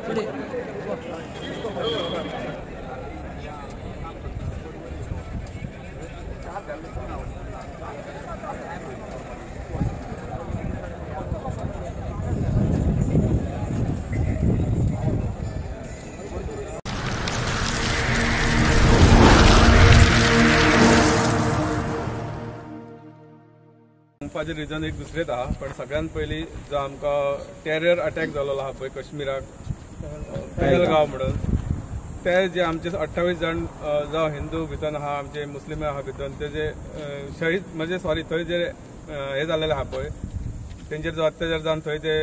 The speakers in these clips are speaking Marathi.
सांगपाचें रिजन एक दुसरेच आहा, पण सगळ्यात पयलीं जो आमकां टेरर अटॅक जाल्लो आहा पळय काश्मीराक पहलगांव म्हणून, ते जे आमचे 28 जण जो हिंदू भितर आहा, आमचे मुस्लिम आहा भितर, ते जे शहीद म्हणजे सॉरी थंय जे हे जाल्लेले आहा पळय, तेंचेर जो अत्याचार जावन थंय ते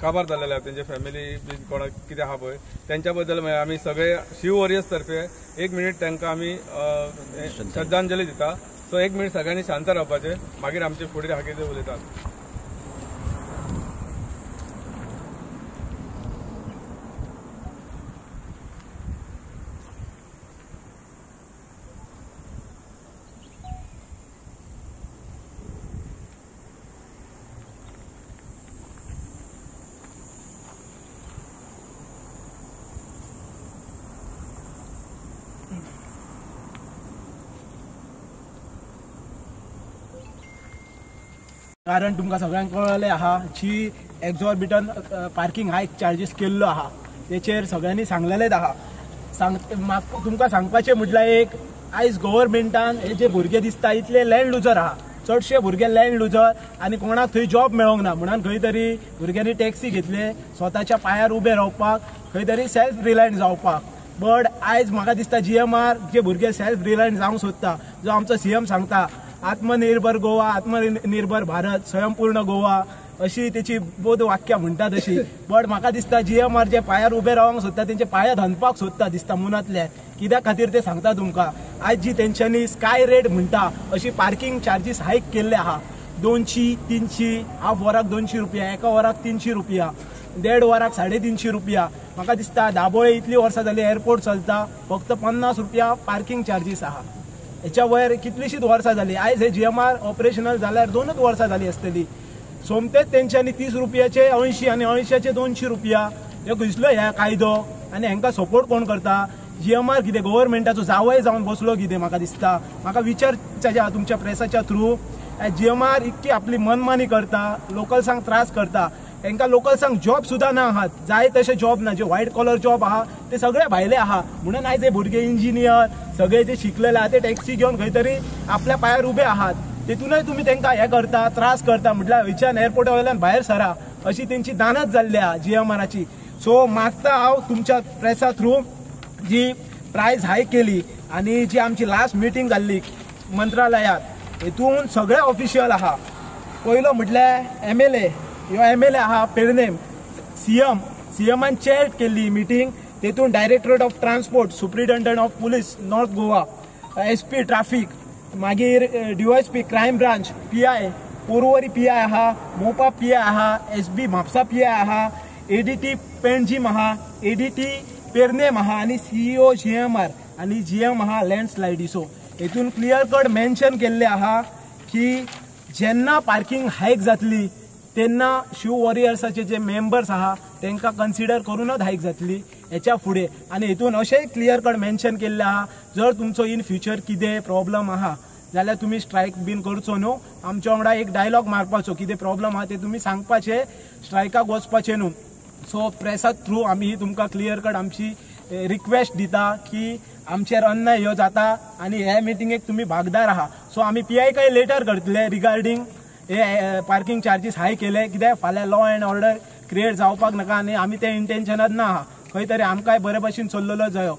काबार जाल्लेले आहा, तेंचे फॅमिली बी कोणाक कितें आहा पळय, तेंच्या बद्दल आमी सगळे शिव वॉरियर्स तर्फे 1 मिनिट तांकां आमी श्रद्धांजली दिता. सो 1 मिनिट सगळ्यांनी शांत रावपाचें, मागीर आमचे फुडें आहा कितें उलयतात. कारण तुमकां सगळ्यांक कळलें आहा, जी एक्झॉर्बिटंट पार्किंग हायक चार्जीस केल्लो आहा तेचेर सगळ्यांनी सांगलेलेच आहा. तुमकां सांगपाचें म्हटल्यार एक, आयज गव्हर्मेंटान हे जे भुरगे दिसता इतले लँड लुजर आहा, चडशे भुरगे लँड लुजर, आनी कोणाक थंय जॉब मेळोंक ना म्हणून खंय तरी भुरग्यांनी टॅक्सी घेतले स्वताच्या पांयार उबे रावपाक, खंय तरी सेल्फ रिलायंट जावपाक. बट आयज म्हाका दिसता GMR जे भुरगे सेल्फ रिलायंट जावंक सोदता, जो आमचो CM सांगता आत्मनिर्भर गोवा, आत्मनिर्भर भारत, स्वयंपूर्ण गोवा, अशी तेची बोध वाक्या म्हणटात अशी. बट म्हाका दिसता GMR जे पांयार उबे रावंक सोदता तेंचे पांय धनपाक सोदता दिसता मनांतल्यान. कित्याक खातीर ते सांगता तुमकां, आयज जी तेंच्यांनी स्काय रेट म्हणटा अशी पार्किंग चार्जीस हायक केल्ले आहा. 200, 300, हाफ वराक 200 रुपया, एका वराक 300 रुपया, 1.5 वराक 350 रुपया. म्हाका दिसता दाबोळे इतली वर्सां जाली एअरपोर्ट चलता, फक्त 50 रुपया पार्किंग चार्जीस आहा. हेच्या वयर कितलीशीच वर्सां जाली. आयज हे GMR ऑपरेशनल जाल्यार 2च वर्सां जाली आसतली. सोमतेच तेंच्यांनी 30 रुपयाचे 80 आनी 80चे 200 रुपया हे घुसलो ह्या कायदो. आनी हांकां सपोर्ट कोण करता? GMR कितें गव्हर्मेंटाचो जावय जावन बसलो कितें म्हाका दिसता. म्हाका विचारचें आहा तुमच्या प्रेसाच्या थ्रू, GMR इतकी आपली मनमानी करता, लोकल्सांक त्रास करता. तांकां लोकल्सांक जॉब सुद्दां ना आहात, जाय तशे जॉब ना, जे व्हायट कॉलर जॉब आहा ते सगळे भायले आहा. म्हणून आयज हे भुरगे इंजिनियर सगळे जे शिकलेले आहा ते टॅक्सी घेवन खंय तरी आपल्या पांयार उबे आहात. तेतूनय तुमी तांकां हे करता, त्रास करता. म्हटल्यार वयच्यान एअरपोर्टा वयल्यान भायर सरा अशी तेंची दानत जाल्ली आहा GMRची. सो मागता हांव तुमच्या प्रेसा थ्रू जी प्रायस हायक केली आनी जी आमची लास्ट मिटींग जाल्ली मंत्रालयात, हेतून सगळे ऑफिशियल आहा. पयलो म्हटल्यार MLA, ह्यो MLA आहा पेडणेम, CMन चॅर केल्ली मिटींग. तेतून directorate of transport, superintendent of police north Goa, SP traffic, मागीर DYSP crime branch, PI Porvorim PI आहा, मोपा PI आहा, SB म्हापसा PI आहा, ADT पेणजीम आहा, ADT पेरनेम आहा आनी CEO GMR आनी GM आहा लँडस्लायडीसो. हेतून क्लियर कट मेन्शन केल्ले आहा की जेन्ना पार्किंग हायक जातली तेन्ना शिव वॉरियर्साचे जे मेंबर्स आहा तांकां कन्सिडर करूनच हायक जातली हेच्या फुडें. आनी हेतून अशेंय क्लियर कट मेन्शन केल्ले आहा, जर तुमचो इन फ्युचर कितें प्रॉब्लम आहा जाल्यार तुमी स्ट्रायक बीन करचो न्हू. आमच्या वांगडा एक डायलॉग मारपाचो, कितें प्रॉब्लम आहा ते तुमी सांगपाचें, स्ट्रायकाक वचपाचें न्हू. सो प्रेसा थ्रू आमी तुमकां क्लियर कट आमची रिक्वेस्ट दिता की आमचेर अन्याय ह्यो जाता आनी ह्या मिटिंगेक तुमी भागदार आहा. सो आमी PIकाय लेटर करतले रिगार्डींग हे पार्किंग चार्जीस हाय केले, कित्याक फाल्यां लॉ एंड ऑर्डर क्रिएट जावपाक नाका आनी आमी ते इंटेन्शनात ना आहा. खंय तरी आमकांय बरे भशेन चल्लेलो जायो.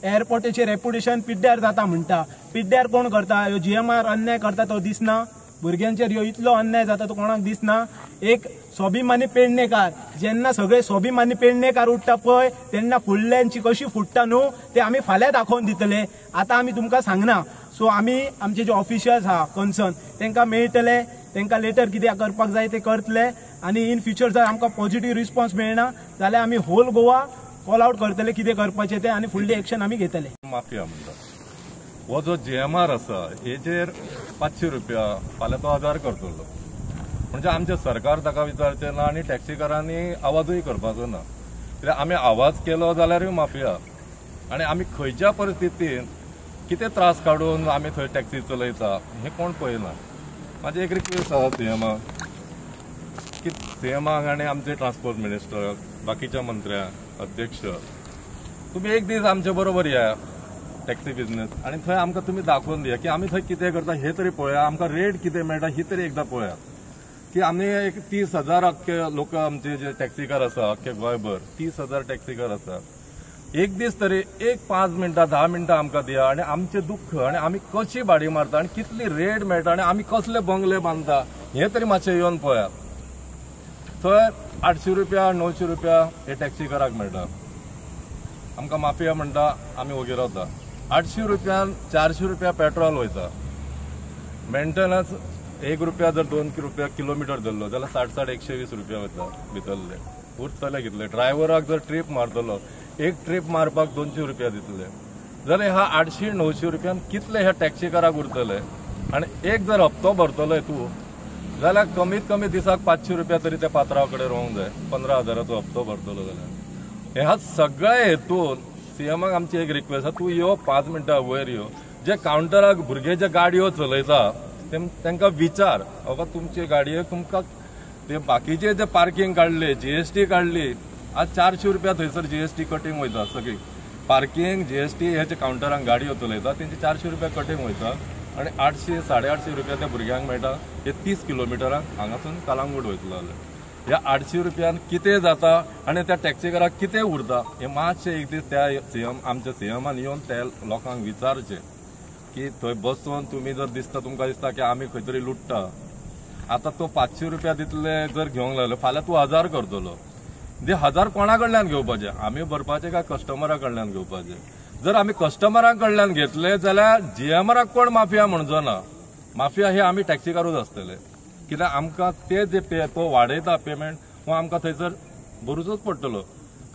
एअरपोर्टाचें रेप्युटेशन पिड्ड्यार जाता म्हणटा, पिड्ड्यार कोण करता? ह्यो GMR अन्याय करता तो दिसना? भुरग्यांचेर ह्यो इतलो अन्याय जाता तो कोणाक दिसना? एक स्वाभिमानी पेडणेकार, जेन्ना सगळे स्वाभिमानी पेडणेकार उठता पळय तेन्ना फुडल्यांची कशी फुटता न्हू ते आमी फाल्यां दाखोवन दितले. आतां आमी तुमकां सांगना. सो आमी आमचे जे ऑफिशियल्स आहा कन्सर्न तांकां मेळटले, तांकां लेटर कितें करपाक जाय ते करतले. आनी इन फ्युचर जर आमकां पॉझिटिव्ह रिस्पॉन्स मेळना जाल्यार आमी होल गोवा कॉल आउट करतले कितें करपाचें तें आनी फुडली एक्शन आमी घेतले. माफिया म्हणटा हो जो GMR आसा हेचेर 500 रुपया, फाल्यां तो 1000 करतलो. म्हणजे आमचें सरकार ताका विचारचें ना आनी टॅक्सीकारांनी आवाजूय करपाचो ना. कित्याक आमी आवाज केलो जाल्यारूय माफिया आनी आमी खंयच्या परिस्थितीन कितें त्रास काडून आमी थंय टॅक्सी चलयता हें कोण पळयना. म्हाजी एक रिक्वेस्ट आसा सीएमाक की सीएमाक आनी आमचे ट्रान्सपोर्ट मिनिस्टर बाकीच्या मंत्र्यांक अध्यक्ष तुमी एक दीस आमचे बरोबर या टॅक्सी बिझनेस आनी थंय आमकां तुमी दाखोवन दिया की आमी थंय कितें करता हे तरी पळया, आमकां रेट कितें मेळटा ही तरी एकदां पळया की आमी एक 30,000 अख्खे लोक आमचे जे टॅक्सीकार आसा अख्खे गोंयभर 30,000 टॅक्सीकार आसा. एक दीस तरी एक 5 मिनटां 10 मिनटां आमकां दिया आनी आमचे दुख्ख आनी आमी कशी भाडी मारता आनी कितली रेट मेळटा आनी आमी कसले बंगले बांदता हे तरी मातशें येवन पळया. थंय 800 रुपया 900 रुपया हे टॅक्सीकाराक मेळटा, आमकां माफिया म्हणटा आमी वगैरे रावता. 800 रुपयान 400 रुपया पेट्रोल वयता, मेंटेनन्स 1 रुपया जर 2 रुपया किलोमिटर धरलो जाल्यार 60-120 रुपया वयता भितरले. उरतले कितले? ड्रायव्हराक जर ट्रीप मारतलो एक ट्रीप मारपाक 200 रुपया दितले जाल्यार ह्या 800-900 रुपयान कितले ह्या टॅक्सीकाराक उरतले. आनी एक जर हप्तो भरतलोय तूं जाल्यार कमीत कमी दिसाक 500 रुपया तरी त्या पात्रावा कडेन रोवंक जाय. 15,000चो हप्तो भरतलो जाल्यार ह्या सगळ्या हेतून सीएमाक आमची एक रिक्वेस्ट आसा, तूं यो 5 मिनटां वयर यो. जे कावंटराक भुरगे जे गाडयो चलयता तांकां विचार बाबा तुमचे गाडयेक तुमकां ते बाकीचे जे पार्किंग काडले जीएसटी काडली आज 400 रुपया थंयसर जीएसटी कटींग वयता. सगळी पार्किंग जीएसटी हे जे कावंटरांक गाडयो चलयता तेंची 400 रुपया कटींग वयता आनी 800-850 रुपया त्या भुरग्यांक मेळटा. हे 30 किलोमिटरांक हांगासून कलंगूट वयतलो जाल्यार ह्या 800 रुपयान कितें जाता आनी त्या टॅक्सीकाराक कितें उरता हे मातशें एक दीस त्या आमच्या सीएमान येवन त्या लोकांक विचारचें की थंय बसून तुमी जर दिसता तुमकां दिसता की आमी खंय तरी लुट्टा. आतां तो 500 रुपया दितले जर घेवंक लागलो फाल्यां तूं 1000 करतलो. 1000 कोणा कडल्यान घेवपाचे? आमी भरपाचे काय कस्टमरा कडल्यान घेवपाचे? जर आमी कस्टमरा कडल्यान घेतले जाल्यार जीएमआराक कोण माफिया म्हणचो ना. माफिया हे आमी टॅक्सीकारूच आसतले कित्याक आमकां ते जे तो वाडयता पेमेंट हो आमकां थंयसर भरूचोच पडटलो.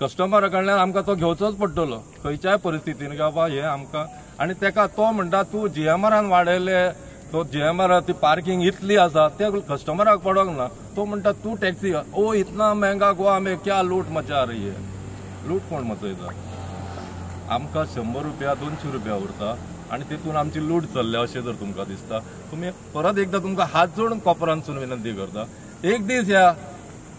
कस्टमरा कडल्यान आमकां तो घेवचोच पडटलो खंयच्याय परिस्थितीन की बाबा हे आमकां. आनी तेका तो म्हणटा तूं जीएमआरान वाडयले तो जीएमआर ती पार्किंग इतली आसा ते कस्टमराक पडोंक ना. तो म्हणटा तू टॅक्सी ओ इतना महंगा गोवा में क्या लूट मचा रही है. लूट कोण मचयता? आमकां 100 रुपया 200 रुपया उरता आनी तितून आमची लूट चल्ल्या अशें जर तुमकां दिसता तुमी परत एकदां तुमकां हात जोडून कोपरांतसून विनंती करता एक दीस या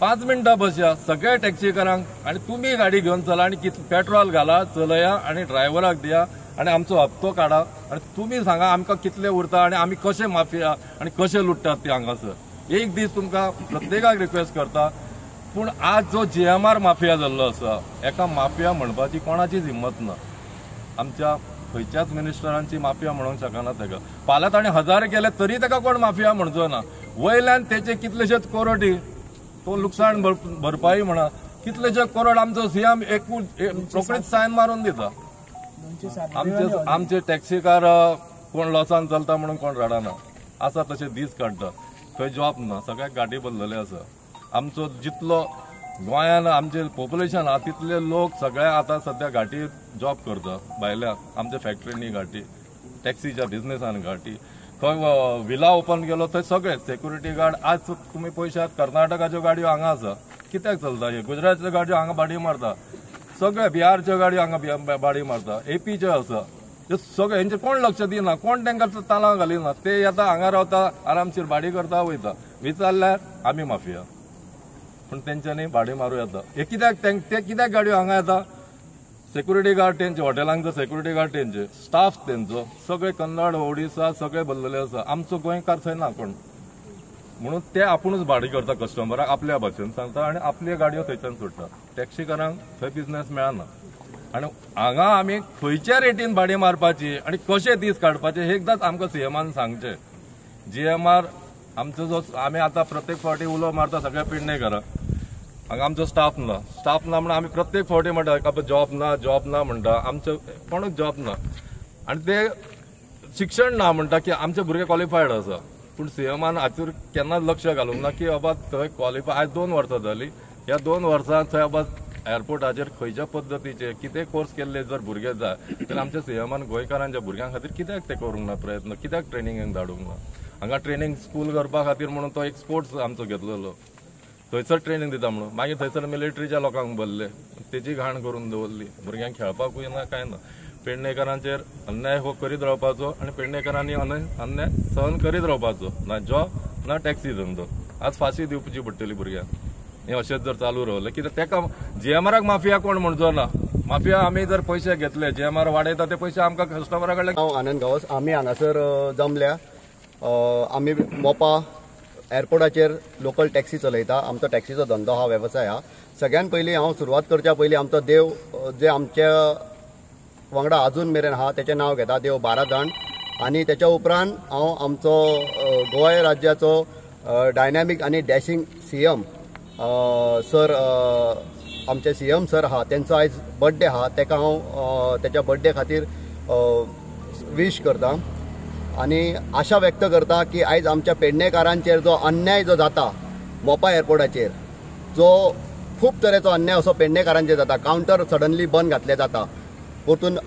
5 मिनटां बसया सगळ्या टॅक्सीकारांक आनी तुमी गाडी घेवन चला आनी पेट्रोल घाला चलया आनी ड्रायव्हराक दिया आनी आमचो हप्तो काडा आनी तुमी सांगा आमकां कितले उरता आनी आमी कशे माफिया आनी कशे लुट्टात ते हांगासर. एक दीस तुमकां प्रत्येकाक रिक्वेस्ट करता. पूण आज जो जीएमआर माफिया जाल्लो आसा एका माफिया म्हणपाची कोणाचीच हिम्मत ना. आमच्या खंयच्याच मिनिस्टरांची माफिया म्हणूंक शकना तेका. फाल्यां ताणें 1000 केले तरी तेका कोण माफिया म्हणचो ना. वयल्यान तेचे कितलेशेच कोरोडी तो लुकसाण भरपाई म्हणा कितलेशे करोड आमचो सीएम एकूच रोखडीच सायन मारून दिता. आमचे टॅक्सीकार कोण लॉसान चलता म्हणून कोण रडना. आसा तशे दीस काडटा. खंय जॉब ना सगळ्याक गाडी बदलले आसा. आमचो जितलो गोंयान आमचे पॉप्युलेशन आहा तितले लोक सगळे आता सध्या घाटी जॉब करता. भायल्या आमच्या फॅक्टरीनी घाटी टॅक्सीच्या बिझनेसान घाटी खंय विला ओपन केलो थंय सगळे सेक्युरिटी गार्ड. आज तुमी पळयशात कर्नाटकाच्यो गाडयो हांगा आसा कित्याक चलता हे. गुजरातच्यो गाडयो हांगा भाडी मारता सगळे. बिहारच्यो गाडयो हांगा भाडी मारता. एपीच्यो आसा हे सगळे. हेंचेर कोण लक्ष दिना कोण तांकां तालांव घालिना. ते येता हांगा रावता आरामशीर भाडी करता वयता. विचारल्यार आमी माफिया पूण तेंच्यांनी भाडी मारूं येता. हे कित्याक ते कित्याक गाडयो हांगा येता? सेक्युरिटी गार्ड तेंचे हॉटेलांचो सेक्युरिटी गार्ड तेंचे स्टाफ तेंचो सगळे कन्नड ओडिसा सगळे भरलेले आसा. आमचो गोंयकार थंय ना कोण म्हणून ते आपुणूच भाडी करता कस्टमराक आपल्या भाशेन सांगता आनी आपल्यो गाडयो थंयच्यान सोडटा. टॅक्सीकारांक थंय बिझनेस मेळना. आनी हांगा आमी खंयच्या रेटीन भाडी मारपाची आनी कशे दीस काडपाचे हे एकदांच आमकां सीएमान सांगचे. जीएमआर आमचो जो आमी आतां प्रत्येक फावटी उलो मारता सगळ्या पेडणेकारांक हांगा आमचो स्टाफ ना म्हणून आमी प्रत्येक फावटी म्हणटा जॉब ना म्हणटा. आमचो कोणूच जॉब ना आनी ते शिक्षण ना म्हणटा की आमचे भुरगे क्वॉलिफायड आसा. पूण सीएमान हाचेर केन्नाच लक्ष घालूंक ना की बाबा थंय क्वॉलिफाय आज 2 वर्सां जाली. ह्या 2 वर्सां थंय बाबा एअरपोर्टाचेर खंयच्या पद्दतीचे कितें कोर्स केल्ले जर भुरगे जाय तर आमच्या सीएमान गोंयकारांच्या भुरग्यां खातीर कित्याक ते करूंक ना प्रयत्न कित्याक ट्रेनिंगेक धाडूंक ना. हांगा ट्रेनिंग स्कूल करपा खातीर म्हणून तो एक स्पोर्ट्स आमचो घेतलेलो थंयसर ट्रेनिंग दिता म्हणून मागीर थंयसर मिलिटरीच्या लोकांक भरले तेजी घाण करून दवरली. भुरग्यांक खेळपाकूय ना काय ना. पेडणेकरांचेर अन्याय हो करीत रावपाचो आनी पेडणेकरांनी अन्याय सहन करीत रावपाचो. ना जॉब ना टॅक्सी धंदो. आज फाशी दिवची पडटली भुरग्यांक. हे अशेंच जर चालू रावलें कित्याक तेका GMRक माफिया कोण म्हणचो ना. माफिया आमी जर पयशे घेतले, GMR वाडयता ते पयशे आमकां कस्टमरा कडल्यान. हांव आनंद गांवस. आमी हांगासर जमल्या. आमी मोपा एअरपोर्टाचेर लोकल टॅक्सी चलयता. आमचो टॅक्सीचो धंदो हा, वेवसाय हा. सगळ्यात पयलीं हांव सुरवात करच्या पयलीं आमचो देव जे आमच्या वांगडा अजून मेरेन हा तेचें नांव घेता, देव बारादांड. आनी तेच्या उपरांत हांव आमचो गोंय राज्याचो डायनॅमीक आनी डॅशिंग CM सर, आमचे CM सर हा, तेंचो आयज बर्थडे हा. तेका हांव तेच्या बर्थडे खातीर विश करता आनी आशा व्यक्त करता की आयज आमच्या पेडणेकारांचेर जो अन्याय जो जाता मोपा एअरपोर्टाचेर, जो खूब तरेचो अन्याय असो पेडणेकारांचेर जाता. कावंटर सडनली बंद घातले जाता. परतून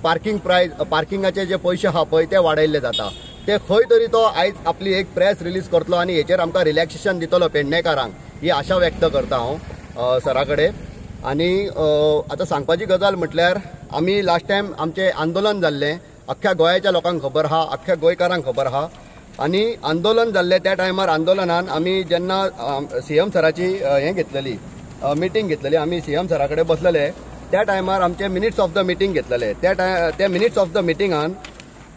पार्किंगाचे जे पयशे हा पळय ते वाडयल्ले जाता. ते खंय तरी तो आयज आपली एक प्रेस रिलीज करतलो आनी हेचेर आमकां रिलॅक्सेशन दितलो पेडणेकारांक, ही आशा व्यक्त करता हांव सरा कडेन. आनी आतां सांगपाची गजाल म्हटल्यार आमी लास्ट टायम आमचें आंदोलन जाल्लें अख्ख्या गोंयाच्या लोकांक खबर आहा, अख्ख्या गोंयकारांक खबर आहा. आनी आंदोलन जाल्लें त्या टायमार आंदोलनान आमी जेन्ना CM सराची हें घेतलेली मिटींग घेतलेली, आमी CM सरा कडेन बसलेले. त्या टायमार आमचे मिनिट्स ऑफ द मिटींग घेतलेले. त्या मिनिट्स ऑफ द मिटींगान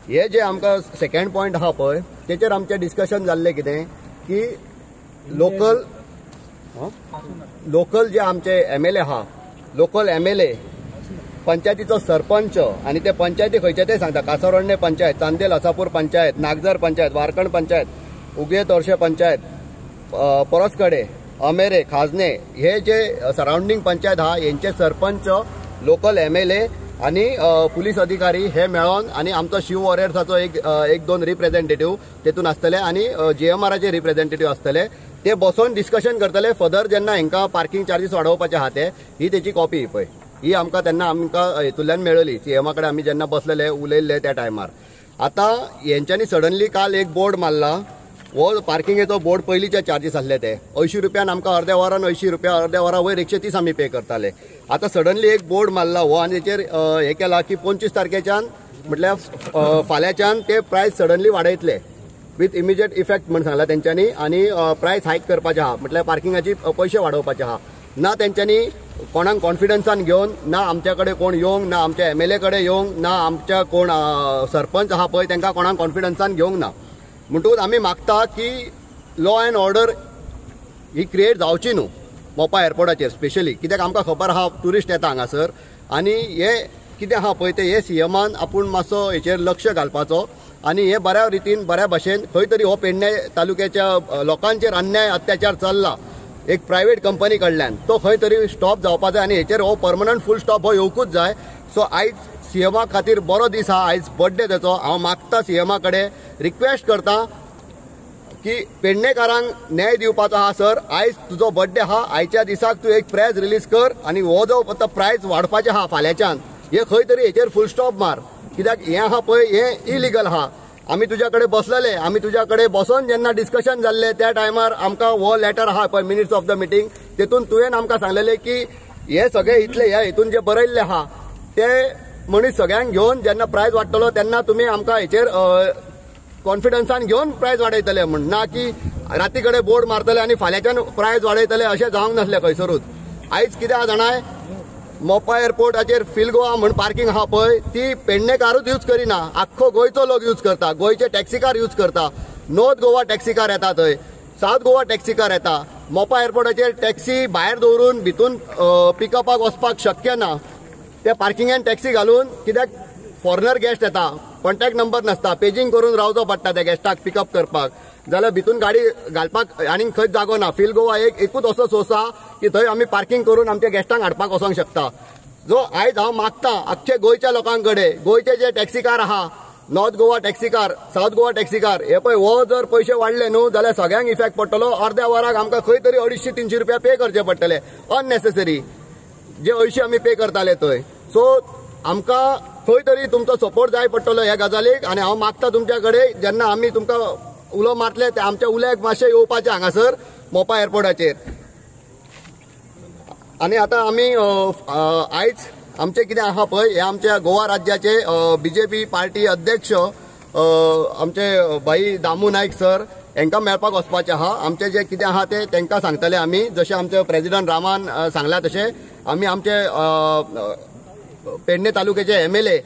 हे जे आमकां सेकंड पॉयंट आहा पळय तेचेर आमचें डिस्कशन जाल्लें कितें की लोकल जे आमचे MLA आहा, लोकल MLA, पंचायतीचो सरपंच आनी ते पंचायती खंयचे ते सांगता. कासारोडणे पंचायत, चांदेल आसापूर पंचायत, नागजर पंचायत, वारकण पंचायत, उगये तोरशे पंचायत, परसकडे, अमेरे, खाजने, हे जे सराउंडिंग पंचायत आहा हेंचे सरपंच, लोकल MLA आनी पुलीस अधिकारी हे मेळोन आनी आमचो शिव वॉरियर्साचो एक दोन रिप्रेझेंटेटिव्ह तेतून आसतले आनी GMRचे रिप्रेझेंटेटिव्ह आसतले. ते बसोन डिस्कशन करतले फर्दर जेन्ना हेंकां पार्किंग चार्जीस वाडोवपाचे आहा ते. ही तेची कॉपी पळय, ही आमकां तेन्ना हेतूंतल्यान मेळ्ळी. CM कडेन आमी जेन्ना बसलेले उलयल्ले त्या टायमार. आतां हेंच्यांनी सडनली काल एक बोर्ड मारला. हो पार्किंगेचो बोर्ड पयलींचे चार्जीस आसले ते 80 रुपयान आमकां अर्द्या वरान 80 रुपया, अर्द्या वरा वयर 130 आमी पे करताले. आतां सडनली एक बोर्ड मारला हो आनी तेचेर हें केलां की 25 तारखेच्यान म्हटल्यार फाल्यांच्यान ते प्रायस सडनली वाडयतले विथ इमिजिएट इफेक्ट म्हणून सांगला तेंच्यांनी. आनी प्रायस हायक करपाचे आहा, म्हटल्यार पार्किंगाचे पयशे वाडोवपाचे आहा. ना तेंच्यांनी कोणाक कॉन्फिडन्सान घेवन, ना आमच्या कडेन कोण येवंक, ना आमच्या MLA कडेन येवंक, ना आमच्या कोण सरपंच आहा पळय तेंकां कोणाक कॉन्फिडन्सान घेवंक ना. म्हणटूच आमी मागता की law and order he create जावची न्हू मोपा एअरपोर्टाचेर स्पेशली. कित्याक आमकां खबर आहा ट्युरिस्ट येता हांगासर आनी हे कितें आहा पळय ते हे CMन आपूण मातसो हेचेर लक्ष घालपाचो आनी हे बऱ्या रितीन बऱ्या भाशेन खंय तरी हो पेडणे तालुक्याच्या लोकांचेर अन्याय अत्याचार चल्ला एक प्रायव्हेट कंपनी कडल्यान, तो खंय तरी स्टॉप जावपा जाय आनी हेचेर हो परमनंट फूल स्टॉप हो येवकूच जाय. सो आयज CM खातीर बरो दीस आहा, आयज बर्थडे तेचो. हांव मागता CM कडेन, रिक्वेस्ट करता की पेडणेकारांक न्याय दिवपाचो आहा. सर आयज तुजो बर्थडे आहा, आयच्या दिसाक तूं एक प्रेस रिलीज कर आनी हो जो आतां प्रायस वाडपाचें आहा फाल्यांच्यान हे खंय तरी हेचेर फूल स्टॉप मार. कित्याक हें आहा पळय हें इलिगल आहा. आमी तुज्या कडेन बसलेले, आमी तुज्या कडेन बसोन जेन्ना डिस्कशन जाल्लें त्या टायमार आमकां हो लेटर आहा पळय मिनिट्स ऑफ द मिटींग तेतून तुवें आमकां सांगलेलें की हे सगळे इतले ह्या हितून जे बरयल्ले आहा ते मनीस सगळ्यांक घेवन जेन्ना प्रायस वाडटलो तेन्ना तुमी आमकां हेचेर कॉन्फिडन्सान घेवन प्रायस वाडयतले म्हण. ना की राती कडेन बोर्ड मारतले आनी फाल्यांच्यान प्रायस वाडयतले अशें जावंक नासलें खंयसरूच. आयज कितें आहा जाणाय, मोपा एअरपोर्टाचेर फील गोवा म्हण पार्किंग आहा पळय ती पेडणेकारूच यूज करिना, आख्खो गोंयचो लोक यूज करता. गोंयचे टॅक्सीकार यूज करता. नॉर्थ गोवा टॅक्सीकार येता थंय, सावथ गोवा टॅक्सीकार येता. मोपा एअरपोर्टाचेर टॅक्सी भायर दवरून भितून पिकअपाक वचपाक शक्य ना. ते पार्किंगान टॅक्सी घालून, कित्याक फॉरेनर गेस्ट येता, कॉन्टॅक्ट नंबर नासता, पेजिंग करून रावचो पडटा त्या गेस्टाक पिकअप करपाक, जाल्यार भितून गाडी घालपाक आनीक खंयच जागो ना. फील गोवा एकूच असो सोर्स आहा की थंय आमी पार्किंग करून आमच्या गेस्टांक हाडपाक वचोंक शकता. जो आयज हांव मागता आख्खे गोंयच्या लोकां कडेन, गोंयचे जे टॅक्सीकार आहा, north Goa taxi car, south Goa taxi car, हे पळय हो जर पयशे वाडले न्हू जाल्यार सगळ्यांक इफेक्ट पडटलो. अर्द्या वराक आमकां खंय तरी 250-300 रुपया पे करचे पडटले अननेसेसरी, जे 80 आमी पे करताले थंय. सो आमकां खंय तरी तुमचो सपोर्ट जाय पडटलो ह्या गजालीक. आनी हांव मागता तुमच्या कडेन जेन्ना आमी तुमकां उलो मारतले ते आमच्या उल्याक मातशें येवपाचें हांगासर मोपा एअरपोर्टाचेर. आनी आतां आमी आयज आमचे कितें आहा पळय हे आमच्या गोवा राज्याचे बीजेपी पार्टी अध्यक्ष आमचे भाई दामू नायक सर हांकां मेळपाक वचपाचें आहा. आमचे जे कितें आहा ते तांकां सांगतले आमी. जशें आमचे प्रेसिडेंट रामान सांगला तशें आमी आमचे पेडणे तालुक्याचे MLA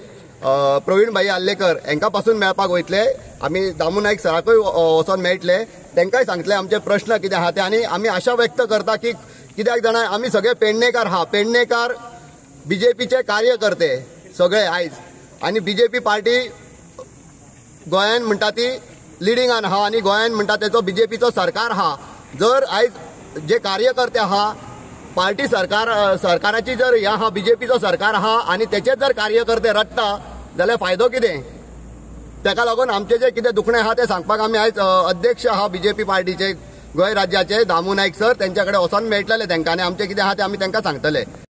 प्रवीण भाई आल्लेकर हांकां पासून मेळपाक वयतले. आमी दामू नायक सराकूय वचोन मेळटले, तांकांय सांगतले आमचे प्रश्न कितें आहा ते. आनी आमी आशा व्यक्त करता की कित्याक जाणा आमी सगळे पेडणेकार आहा, पेडणेकार बीजेपीचे कार्यकर्ते सगळे आयज. आनी बीजेपी पार्टी गोंयान म्हणटा ती लिडिंगान आहा आनी गोंयान म्हणटा तेचो बीजेपीचो सरकार आहा. जर आयज जे कार्यकर्ते आहा पार्टी सरकाराची जर ह्या आहा बीजेपीचो सरकार आहा आनी तेचे जर कार्यकर्ते रडटा जाल्यार फायदो कितें? ताका लागून आमचे जे कितें दुखणें आहा तें सांगपाक आमी आयज अध्यक्ष आहा बीजेपी पार्टीचे गोंय राज्याचे दामू नायक सर तेंच्या कडेन वचोन मेळटले तांकां आनी आमचें कितें आहा तें आमी तांकां सांगतले.